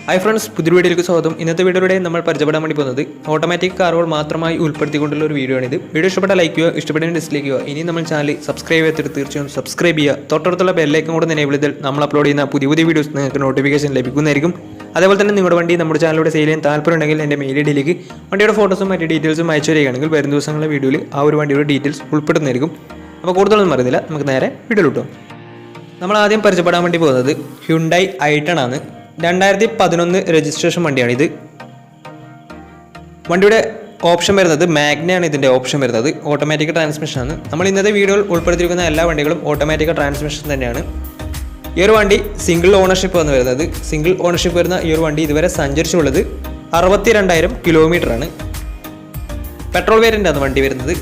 Hi friends, പുതിയ വീഡിയോയിലേക്ക് സ്വാഗതം. ഇന്നത്തെ വീഡിയോയുടെ നമ്മൾ പരിചയപ്പെടാൻ വേണ്ടി പോകുന്നത് ഓട്ടോമാറ്റിക് കാറുകൾ മാത്രമായി ഉൾപ്പെടുത്തിക്കൊണ്ടുള്ള ഒരു വീഡിയോ ആണിത്. വീഡിയോ ഇഷ്ടപ്പെട്ട ലൈക്ക് ചെയ്യുക, ഇഷ്ടപ്പെട്ട ഡിസ്ലൈക്ക് ചെയ്യുക. ഇനി നമ്മൾ ചാനൽ സബ്സ്ക്രൈബ് ചെയ്തിട്ട് തീർച്ചയായും സബ്സ്ക്രൈബ് ചെയ്യുക. തൊട്ടടുത്തുള്ള ബെല്ലൈക്കൺ കൂടെ എനേബിൾ ചെയ്താൽ നമ്മൾ അപ്ലോഡ് ചെയ്യുന്ന പുതിയ വീഡിയോസ് നിങ്ങൾക്ക് നോട്ടിഫിക്കേഷൻ ലഭിക്കുന്നതായിരിക്കും. അതേപോലെ തന്നെ നിങ്ങളുടെ വണ്ടി നമ്മുടെ ചാനലിലൂടെ സെയിൽ ചെയ്യാൻ താല്പര്യമുണ്ടെങ്കിൽ എൻ്റെ മെയിൽ ഐഡിയിലേക്ക് വണ്ടിയുടെ ഫോട്ടോസും മറ്റ് ഡീറ്റെയിൽസും അയച്ചു തരികയാണെങ്കിൽ വരും ദിവസങ്ങളിലെ വീഡിയോയിൽ ആ ഒരു വണ്ടിയുടെ ഡീറ്റെയിൽസ് ഉൾപ്പെടുന്നതായിരിക്കും. അപ്പോൾ കൂടുതലൊന്നും അറിയുന്നില്ല, നമുക്ക് നേരെ വീഡിയോ കിട്ടും. നമ്മൾ ആദ്യം പരിചയപ്പെടാൻ വേണ്ടി പോകുന്നത് ഹ്യുണ്ടായി i10 ആണ്. 2011 രജിസ്ട്രേഷൻ വണ്ടിയാണിത്. വണ്ടിയുടെ ഓപ്ഷൻ വരുന്നത് മാഗ്നയാണ്. ഇതിൻ്റെ ഓപ്ഷൻ വരുന്നത് ഓട്ടോമാറ്റിക് ട്രാൻസ്മിഷനാണ്. നമ്മൾ ഇന്നത്തെ വീഡിയോയിൽ ഉൾപ്പെടുത്തിയിരിക്കുന്ന എല്ലാ വണ്ടികളും ഓട്ടോമാറ്റിക് ട്രാൻസ്മിഷൻ തന്നെയാണ്. ഈ ഒരു വണ്ടി സിംഗിൾ ഓണർഷിപ്പ് എന്ന് വരുന്നത്. സിംഗിൾ ഓണർഷിപ്പ് വരുന്ന ഈ ഒരു വണ്ടി ഇതുവരെ സഞ്ചരിച്ചുള്ളത് 62,000 കിലോമീറ്ററാണ്. പെട്രോൾ വേരിയൻ്റാണ് വണ്ടി വരുന്നത്.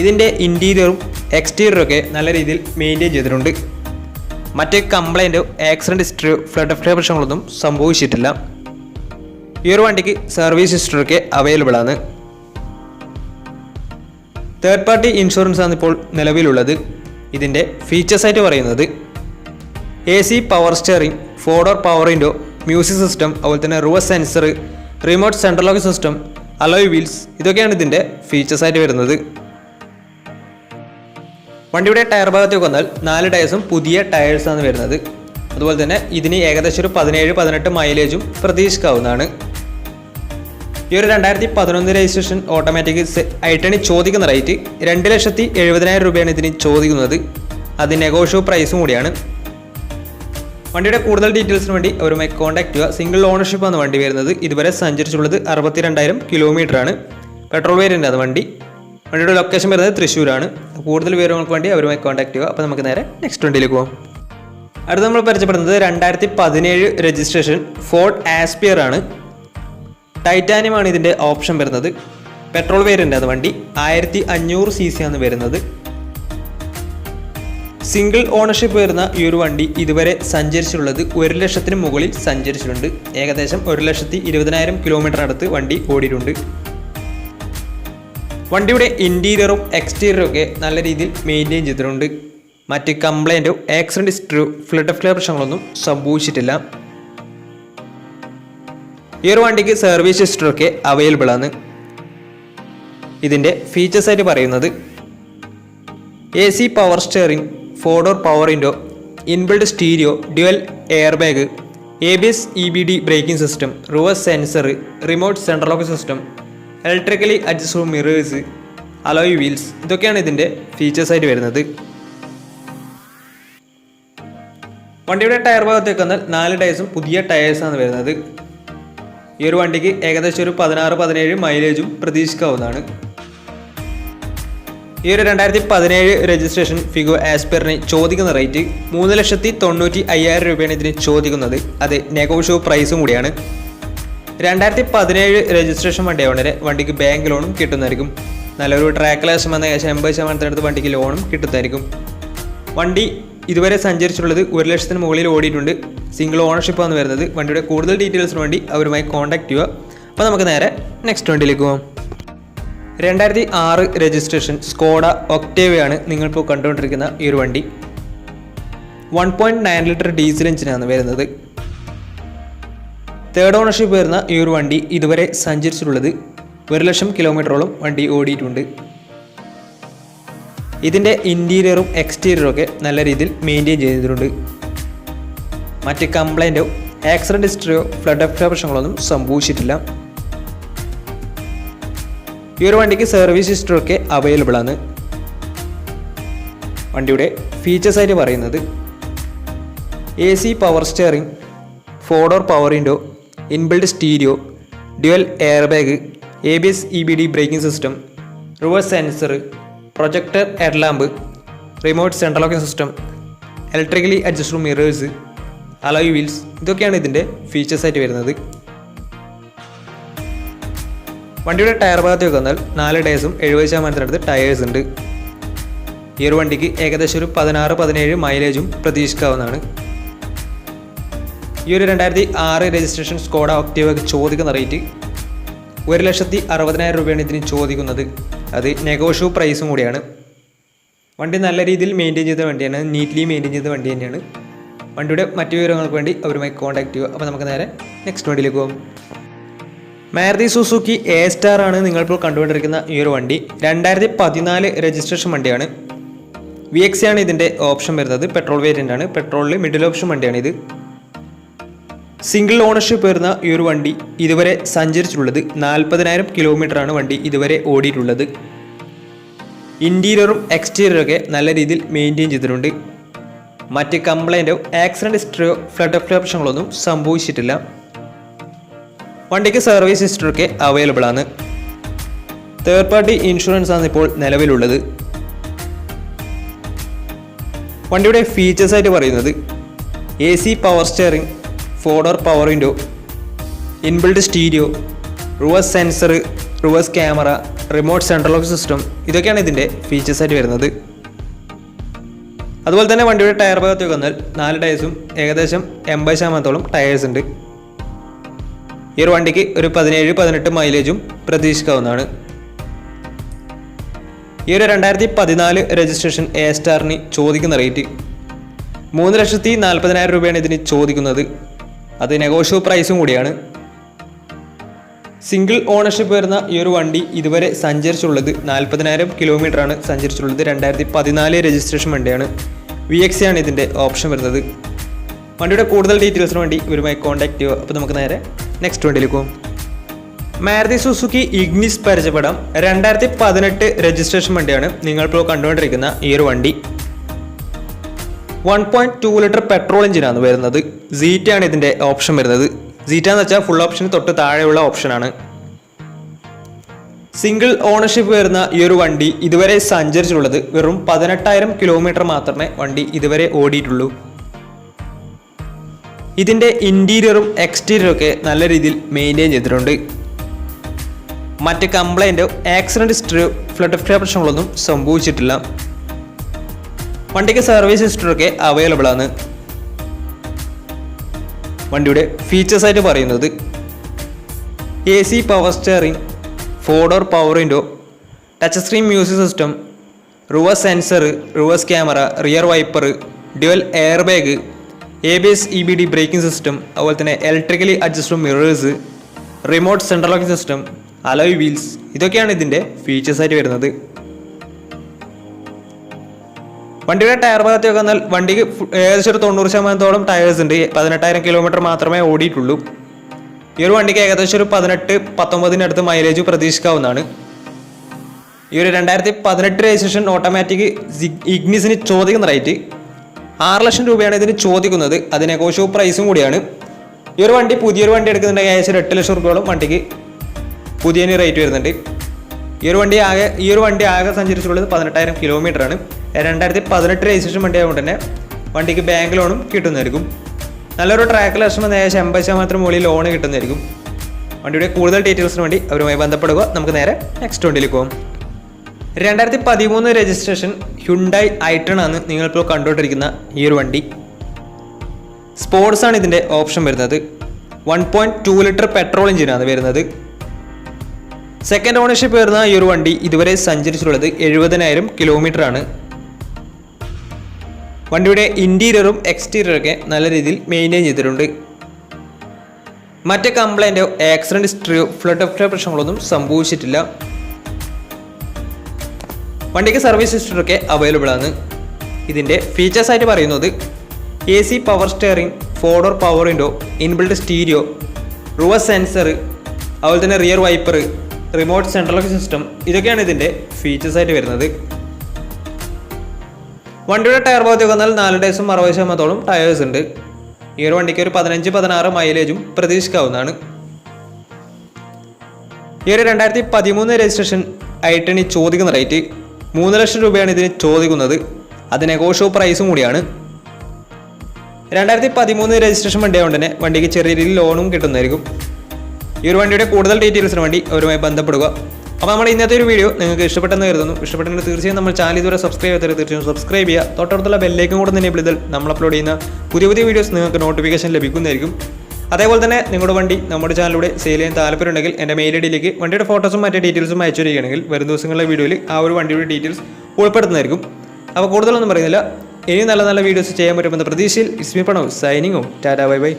ഇതിൻ്റെ ഇൻറ്റീരിയറും എക്സ്റ്റീരിയറും ഒക്കെ നല്ല രീതിയിൽ മെയിൻറ്റെയിൻ ചെയ്തിട്ടുണ്ട്. മറ്റ് കംപ്ലൈൻറ്റോ ആക്സിഡൻറ്റ് ഹിസ്റ്ററിയോ ഫ്ലഡ് പ്രശ്നങ്ങളൊന്നും സംഭവിച്ചിട്ടില്ല. ഈ ഒരു വണ്ടിക്ക് സർവീസ് ഹിസ്റ്ററിയൊക്കെ അവൈലബിൾ ആണ്. തേർഡ് പാർട്ടി ഇൻഷുറൻസ് ആണ് ഇപ്പോൾ നിലവിലുള്ളത്. ഇതിൻ്റെ ഫീച്ചേഴ്സായിട്ട് പറയുന്നത് AC power steering, 4-door power window, music system, അതുപോലെ തന്നെ reverse sensor, remote central lock system, alloy wheels, ഇതൊക്കെയാണ് ഇതിൻ്റെ ഫീച്ചേഴ്സായിട്ട് വരുന്നത്. വണ്ടിയുടെ ടയർ ഭാഗത്തേക്ക് വന്നാൽ 4 ടയേഴ്സും പുതിയ ടയേഴ്സാണ് വരുന്നത്. അതുപോലെ തന്നെ ഇതിന് ഏകദേശം ഒരു 17-18 മൈലേജും പ്രതീക്ഷിക്കാവുന്നതാണ്. ഈ ഒരു 2011 രജിസ്ട്രേഷൻ ഓട്ടോമാറ്റിക് i10 ചോദിക്കുന്ന റേറ്റ് 2,70,000 രൂപയാണ് ഇതിന് ചോദിക്കുന്നത്. അത് നെഗോഷ്യബിൾ പ്രൈസും കൂടിയാണ്. വണ്ടിയുടെ കൂടുതൽ ഡീറ്റെയിൽസിന് വേണ്ടി അവരുമായി കോൺടാക്ട് ചെയ്യുക. സിംഗിൾ ഓണർഷിപ്പ് ആണ് വണ്ടി വരുന്നത്. ഇതുവരെ സഞ്ചരിച്ചുള്ളത് 62,000 കിലോമീറ്ററാണ്. പെട്രോൾ വേരിയൻ്റ് ആണ് വണ്ടി. വണ്ടിയുടെ ലൊക്കേഷൻ വരുന്നത് തൃശ്ശൂരാണ്. കൂടുതൽ വിവരങ്ങൾക്ക് വേണ്ടി അവരുമായി കോൺടാക്ട് ചെയ്യുക. അപ്പോൾ നമുക്ക് നേരെ നെക്സ്റ്റ് വണ്ടിയിലേക്ക് പോകാം. അടുത്ത് നമ്മൾ പരിചയപ്പെടുന്നത് 2017 രജിസ്ട്രേഷൻ ഫോർഡ് ആസ്പിയർ ആണ്. ടൈറ്റാനിയം ആണ് ഇതിൻ്റെ ഓപ്ഷൻ വരുന്നത്. പെട്രോൾ വേരിയൻ്റ് ആണ് വണ്ടി. 1500 cc ആണ് വരുന്നത്. സിംഗിൾ ഓണർഷിപ്പ് വരുന്ന ഈ ഒരു വണ്ടി ഇതുവരെ സഞ്ചരിച്ചിട്ടുള്ളത് 1,00,000 മുകളിൽ സഞ്ചരിച്ചിട്ടുണ്ട്. ഏകദേശം 1,20,000 കിലോമീറ്റർ അടുത്ത് വണ്ടി ഓടിയിട്ടുണ്ട്. വണ്ടിയുടെ ഇൻറ്റീരിയറും എക്സ്റ്റീരിയറും ഒക്കെ നല്ല രീതിയിൽ മെയിൻറ്റെയിൻ ചെയ്തിട്ടുണ്ട്. മറ്റ് കംപ്ലൈൻറ്റോ ആക്സിഡൻറ്റ് ഹിസ്റ്ററിയോ ഫ്ലഡ് പ്രശ്നങ്ങളൊന്നും സംഭവിച്ചിട്ടില്ല. ഈ ഒരു വണ്ടിക്ക് സർവീസ് ഹിസ്റ്ററൊക്കെ അവൈലബിൾ ആണ്. ഇതിൻ്റെ ഫീച്ചേഴ്സായിട്ട് പറയുന്നത് AC power steering, 4-door power window, inbuilt stereo, dual air bag, ABS EBD braking system, reverse sensor, remote central lock system, electrically adjustable mirrors, alloy wheels, ഇതൊക്കെയാണ് ഇതിൻ്റെ ഫീച്ചേഴ്സായിട്ട് വരുന്നത്. വണ്ടിയുടെ ടയർ ഭാഗത്തേക്ക് വന്നാൽ 4 ടയേഴ്സും പുതിയ ടയേഴ്സാണ് വരുന്നത്. ഈ ഒരു വണ്ടിക്ക് ഏകദേശം ഒരു 16-17 മൈലേജും പ്രതീക്ഷിക്കാവുന്നതാണ്. ഈ ഒരു 2017 രജിസ്ട്രേഷൻ ഫിഗോ ആസ്പിയറിന് ചോദിക്കുന്ന റേറ്റ് 3,90,500 രൂപയാണ് ഇതിന് ചോദിക്കുന്നത്. അത് നെഗോഷ്യബിൾ പ്രൈസും കൂടിയാണ്. 2017 രജിസ്ട്രേഷൻ വണ്ടിയാവുന്നവരെ വണ്ടിക്ക് ബാങ്ക് ലോണും കിട്ടുന്നതായിരിക്കും. നല്ലൊരു ട്രാക്ക് ലാസം വന്ന ഏകദേശം 80% വണ്ടിക്ക് ലോണും കിട്ടുന്നതായിരിക്കും. വണ്ടി ഇതുവരെ സഞ്ചരിച്ചിട്ടുള്ളത് 1,00,000 മുകളിൽ ഓടിയിട്ടുണ്ട്. സിംഗിൾ ഓണർഷിപ്പ് ആണ് വരുന്നത്. വണ്ടിയുടെ കൂടുതൽ ഡീറ്റെയിൽസിന് വേണ്ടി അവരുമായി കോൺടാക്ട് ചെയ്യുക. അപ്പോൾ നമുക്ക് നേരെ നെക്സ്റ്റ് വണ്ടിയിലേക്ക് പോകാം. 2006 രജിസ്ട്രേഷൻ സ്കോഡ ഒക്ടേവിയാണ് നിങ്ങളിപ്പോൾ കണ്ടുകൊണ്ടിരിക്കുന്ന ഈ ഒരു വണ്ടി. 1.9 ലിറ്റർ ഡീസൽ എഞ്ചിനാണ് വരുന്നത്. തേർഡ് ഓണർഷിപ്പ് വരുന്ന ഈ ഒരു വണ്ടി ഇതുവരെ സഞ്ചരിച്ചിട്ടുള്ളത് 1,00,000 കിലോമീറ്ററോളം വണ്ടി ഓടിയിട്ടുണ്ട്. ഇതിൻ്റെ ഇൻറ്റീരിയറും എക്സ്റ്റീരിയറും ഒക്കെ നല്ല രീതിയിൽ മെയിൻറ്റെയിൻ ചെയ്തിട്ടുണ്ട്. മറ്റ് കംപ്ലൈൻറ്റോ ആക്സിഡൻറ്റ് ഹിസ്റ്ററിയോ ഫ്ലഡ് പ്രശ്നങ്ങളൊന്നും സംഭവിച്ചിട്ടില്ല. ഈ ഒരു വണ്ടിക്ക് സർവീസ് ഹിസ്റ്ററൊക്കെ അവൈലബിൾ ആണ്. വണ്ടിയുടെ ഫീച്ചേഴ്സായിട്ട് പറയുന്നത് AC power steering, 4-door power window, inbuilt stereo, dual air bag, ABS EBD braking system, reverse sensor, projector head lamp, remote central locking system, electrically adjustable mirrors, alloy wheels, ഇതൊക്കെയാണ് ഇതിൻ്റെ ഫീച്ചേഴ്സായിട്ട് വരുന്നത്. വണ്ടിയുടെ tyre ഭാഗത്തേക്ക് വന്നാൽ 4 ടയേഴ്സും 70% അടുത്ത് ടയേഴ്സ് ഉണ്ട്. ഈ ഒരു വണ്ടിക്ക് ഏകദേശം ഒരു 16-17 മൈലേജും പ്രതീക്ഷിക്കാവുന്നതാണ്. ഈ ഒരു 2006 രജിസ്ട്രേഷൻ സ്കോഡ ഒക്ടേവയ്ക്ക് ചോദിക്കുന്ന റേറ്റ് 1,60,000 രൂപയാണ് ഇതിന് ചോദിക്കുന്നത്. അത് നെഗോഷ്യബിൾ പ്രൈസും കൂടിയാണ്. വണ്ടി നല്ല രീതിയിൽ മെയിൻറ്റെയിൻ ചെയ്ത വണ്ടിയാണ്. നീറ്റ്ലി മെയിൻറ്റെയിൻ ചെയ്ത വണ്ടി തന്നെയാണ്. വണ്ടിയുടെ മറ്റു വിവരങ്ങൾക്ക് വേണ്ടി അവരുമായി കോൺടാക്ട് ചെയ്യുക. അപ്പോൾ നമുക്ക് നേരെ നെക്സ്റ്റ് വണ്ടിയിലേക്ക് പോകും. മാരുതി സുസുക്കി എ സ്റ്റാർ ആണ് നിങ്ങളിപ്പോൾ കണ്ടുകൊണ്ടിരിക്കുന്ന ഈ ഒരു വണ്ടി. 2014 രജിസ്ട്രേഷൻ വണ്ടിയാണ്. VX ആണ് ഇതിൻ്റെ ഓപ്ഷൻ വരുന്നത്. പെട്രോൾ വേരിയൻ്റ് ആണ്. പെട്രോളിൽ മിഡിൽ ഓപ്ഷൻ വണ്ടിയാണ് ഇത്. സിംഗിൾ ഓണർഷിപ്പ് വരുന്ന ഈ ഒരു വണ്ടി ഇതുവരെ സഞ്ചരിച്ചിട്ടുള്ളത് 40,000 കിലോമീറ്ററാണ് വണ്ടി ഇതുവരെ ഓടിയിട്ടുള്ളത്. ഇൻറ്റീരിയറും എക്സ്റ്റീരിയറൊക്കെ നല്ല രീതിയിൽ മെയിൻറ്റെയിൻ ചെയ്തിട്ടുണ്ട്. മറ്റ് കംപ്ലൈൻറ്റോ ആക്സിഡൻറ്റ് ഹിസ്റ്ററിയോ ഫ്ലഡ് പ്രശ്നങ്ങളൊന്നും സംഭവിച്ചിട്ടില്ല. വണ്ടിക്ക് സർവീസ് ഹിസ്റ്ററിയൊക്കെ അവൈലബിൾ ആണ്. തേർഡ് പാർട്ടി ഇൻഷുറൻസ് ആണ് ഇപ്പോൾ നിലവിലുള്ളത്. വണ്ടിയുടെ ഫീച്ചേഴ്സ് ആയിട്ട് പറയുന്നത് AC power steering, 4-door power window, inbuilt stereo, reverse sensor, reverse camera, remote central lock system, ഇതൊക്കെയാണ് ഇതിൻ്റെ ഫീച്ചേഴ്സ് ആയിട്ട് വരുന്നത്. അതുപോലെ തന്നെ വണ്ടിയുടെ ടയർ ഭാഗത്തേക്ക് വന്നാൽ 4 ടയേഴ്സും ഏകദേശം 80% ടയേഴ്സ് ഉണ്ട്. ഈ ഒരു വണ്ടിക്ക് ഒരു 17-18 മൈലേജും പ്രതീക്ഷിക്കാവുന്നതാണ്. ഈ ഒരു 2014 രജിസ്ട്രേഷൻ എ സ്റ്റാറിന് ചോദിക്കുന്ന റേറ്റ് 3,40,000 രൂപയാണ് ഇതിന് ചോദിക്കുന്നത്. അത് നെഗോഷ്യബിൾ പ്രൈസും കൂടിയാണ്. സിംഗിൾ ഓണർഷിപ്പ് വരുന്ന ഈ ഒരു വണ്ടി ഇതുവരെ സഞ്ചരിച്ചുള്ളത് 40,000 കിലോമീറ്ററാണ് സഞ്ചരിച്ചുള്ളത്. 2014 രജിസ്ട്രേഷൻ വണ്ടിയാണ്. VX ആണ് ഇതിൻ്റെ ഓപ്ഷൻ വരുന്നത്. വണ്ടിയുടെ കൂടുതൽ ഡീറ്റെയിൽസിന് വേണ്ടി ഇവരുമായി കോൺടാക്ട് ചെയ്യുക. അപ്പോൾ നമുക്ക് നേരെ നെക്സ്റ്റ് വണ്ടിയിലേക്ക് പോകും. മാരുതി സുസുക്കി ഇഗ്നിസ് പരിചയപ്പെടാം. 2018 രജിസ്ട്രേഷൻ വണ്ടിയാണ് നിങ്ങളിപ്പോൾ കണ്ടുകൊണ്ടിരിക്കുന്ന ഈ ഒരു വണ്ടി. 1.2 ലിറ്റർ പെട്രോൾ എഞ്ചിനാണ് വരുന്നത്. സീറ്റ ആണ് ഇതിൻ്റെ ഓപ്ഷൻ വരുന്നത്. സീറ്റ എന്ന് വെച്ചാൽ ഫുൾ ഓപ്ഷന് തൊട്ട് താഴെയുള്ള ഓപ്ഷനാണ്. സിംഗിൾ ഓണർഷിപ്പ് വരുന്ന ഈ ഒരു വണ്ടി ഇതുവരെ സഞ്ചരിച്ചിട്ടുള്ളത് വെറും 18,000 കിലോമീറ്റർ മാത്രമേ വണ്ടി ഇതുവരെ ഓടിയിട്ടുള്ളൂ. ഇതിൻ്റെ ഇൻറ്റീരിയറും എക്സ്റ്റീരിയറും ഒക്കെ നല്ല രീതിയിൽ മെയിൻറ്റെയിൻ ചെയ്തിട്ടുണ്ട്. മറ്റ് കംപ്ലൈൻറ്റോ ആക്സിഡൻറ്റ് ഹിസ്റ്ററിയോ ഫ്ലഡ് പ്രശ്നങ്ങളൊന്നും സംഭവിച്ചിട്ടില്ല. വണ്ടിക്ക് സർവീസ് ഹിസ്റ്ററിയൊക്കെ അവൈലബിൾ ആണ്. വണ്ടിയുടെ ഫീച്ചേഴ്സ് ആയിട്ട് പറയുന്നത് AC power steering, 4-door power window, touch screen music system, reverse sensor, reverse camera, rear wiper, dual air bag, ABS EBD braking system, അതുപോലെ തന്നെ electrically adjustable mirrors, remote central locking system, alloy wheels, ഇതൊക്കെയാണ് ഇതിൻ്റെ features ആയിട്ട് വരുന്നത്. വണ്ടിയുടെ tyre ഭാഗത്തേക്ക് വന്നാൽ വണ്ടിക്ക് ഏകദേശം ഒരു 90% ടയേഴ്സ് ഉണ്ട്. 18,000 കിലോമീറ്റർ മാത്രമേ ഓടിയിട്ടുള്ളൂ. ഈ ഒരു വണ്ടിക്ക് ഏകദേശം ഒരു 18-19 മൈലേജ് പ്രതീക്ഷിക്കാവുന്നതാണ്. ഈ ഒരു 2018 രജിസ്ട്രേഷൻ ഓട്ടോമാറ്റിക് ഇഗ്നിസിന് ചോദിക്കുന്ന റേറ്റ് 6 ലക്ഷം രൂപയാണ് ഇതിന് ചോദിക്കുന്നത്. അത് നെഗോഷ്യബിൾ പ്രൈസും കൂടിയാണ്. ഈ ഒരു വണ്ടി പുതിയൊരു വണ്ടി എടുക്കുന്നുണ്ടെങ്കിൽ ഏകദേശം 8 ലക്ഷം രൂപയോളം വണ്ടിക്ക് പുതിയ റേറ്റ് വരുന്നുണ്ട്. ഈ ഒരു വണ്ടി ആകെ സഞ്ചരിച്ചിട്ടുള്ളത് 18,000 കിലോമീറ്ററാണ്. 2018 രജിസ്ട്രേഷൻ വണ്ടി ആയതുകൊണ്ട് തന്നെ വണ്ടിക്ക് ബാങ്ക് ലോണും കിട്ടുന്നതായിരിക്കും. നല്ലൊരു ട്രാക്ക് ലക്ഷം ഏകദേശം 80% മുകളിൽ ലോണ് കിട്ടുന്നതായിരിക്കും. വണ്ടിയുടെ കൂടുതൽ ഡീറ്റെയിൽസിന് വേണ്ടി അവരുമായി ബന്ധപ്പെടുക. നമുക്ക് നേരെ നെക്സ്റ്റ് വണ്ടിയിലേക്ക് പോകും. 2013 രജിസ്ട്രേഷൻ ഹ്യുണ്ടായി i10 ആണ് നിങ്ങളിപ്പോൾ കണ്ടുകൊണ്ടിരിക്കുന്ന ഈ ഒരു വണ്ടി. സ്പോർട്സ് ആണ് ഇതിൻ്റെ ഓപ്ഷൻ വരുന്നത്. 1.2 ലിറ്റർ പെട്രോൾ എഞ്ചിനാണ് വരുന്നത്. സെക്കൻഡ് ഓണർഷിപ്പ് വരുന്ന ഈ ഒരു വണ്ടി ഇതുവരെ സഞ്ചരിച്ചിട്ടുള്ളത് 70,000 കിലോമീറ്ററാണ്. വണ്ടിയുടെ ഇൻറ്റീരിയറും എക്സ്റ്റീരിയറൊക്കെ നല്ല രീതിയിൽ മെയിൻറ്റെയിൻ ചെയ്തിട്ടുണ്ട്. മറ്റ് കംപ്ലൈൻറ്റോ ആക്സിഡൻറ്റ് ഹിസ്റ്ററിയോ ഫ്ലഡ് പ്രശ്നങ്ങളൊന്നും സംഭവിച്ചിട്ടില്ല. വണ്ടിക്ക് സർവീസ് ഹിസ്റ്ററിയൊക്കെ അവൈലബിൾ ആണ്. ഇതിൻ്റെ ഫീച്ചേഴ്സ് ആയിട്ട് പറയുന്നത് AC power steering, 4-door power window, inbuilt stereo, reverse sensor, അതുപോലെ തന്നെ rear wiper, remote central lock system, ഇതൊക്കെയാണ് ഇതിൻ്റെ ഫീച്ചേഴ്സ് ആയിട്ട് വരുന്നത്. വണ്ടിയുടെ ടയർ ഭാഗത്തേക്ക് വന്നാൽ 4 ടയേഴ്സും 60% ടയേഴ്സ് ഉണ്ട്. ഈ ഒരു വണ്ടിക്ക് ഒരു 15-16 മൈലേജും പ്രതീക്ഷിക്കാവുന്നതാണ്. ഈ ഒരു 2013 രജിസ്ട്രേഷൻ i10 ചോദിക്കുന്ന റേറ്റ് 3 ലക്ഷം രൂപയാണ് ഇതിന് ചോദിക്കുന്നത്. അത് നെഗോഷ്യബിൾ പ്രൈസും കൂടിയാണ്. 2013 രജിസ്ട്രേഷൻ വണ്ടി ആയതുകൊണ്ട് തന്നെ വണ്ടിക്ക് ചെറിയ രീതിയിൽ ലോണും കിട്ടുന്നതായിരിക്കും. ഈ ഒരു വണ്ടിയുടെ കൂടുതൽ ഡീറ്റെയിൽസിന് വേണ്ടി അവരുമായി ബന്ധപ്പെടുക. അപ്പോൾ നമ്മുടെ ഇന്നത്തെ ഒരു വീഡിയോ നിങ്ങൾക്ക് ഇഷ്ടപ്പെട്ടെന്ന് കരുതുന്നു. ഇഷ്ടപ്പെട്ടെങ്കിൽ തീർച്ചയായും നമ്മൾ ചാനൽ ഇതുവരെ സബ്സ്ക്രൈബ് ചെയ്താൽ തീർച്ചയായും സബ്സ്ക്രൈബ് ചെയ്യുക. തൊട്ടടുത്തുള്ള ബെല്ലേക്കും കൂടെ തന്നെ ചെയ്താൽ നമ്മൾ അപ്ലോഡ് ചെയ്യുന്ന പുതിയ വീഡിയോസ് നിങ്ങൾക്ക് നോട്ടിഫിക്കേഷൻ ലഭിക്കുന്നതായിരിക്കും. അതേപോലെ തന്നെ നിങ്ങളുടെ വണ്ടി നമ്മുടെ ചാനലിലൂടെ സെയിൽ ചെയ്യാൻ താല്പര്യമുണ്ടെങ്കിൽ എൻ്റെ മെയിൽ ഐഡിയിലേക്ക് വണ്ടിയുടെ ഫോട്ടോസും മറ്റേ ഡീറ്റെയിൽസും അയച്ചു തരികയാണെങ്കിൽ വരും ദിവസങ്ങളിലെ വീഡിയോയിൽ ആ ഒരു വണ്ടിയുടെ ഡീറ്റെയിൽസ് ഉൾപ്പെടുത്തുന്നതായിരിക്കും. അപ്പോൾ കൂടുതലൊന്നും പറയുന്നില്ല, ഇനി നല്ല നല്ല വീഡിയോസ് ചെയ്യാൻ പറ്റുമെന്ന പ്രതീക്ഷയിൽ ഇസ്മി പണോ സൈനിങ്ങോ ടാറ്റാ ബൈ ബൈ.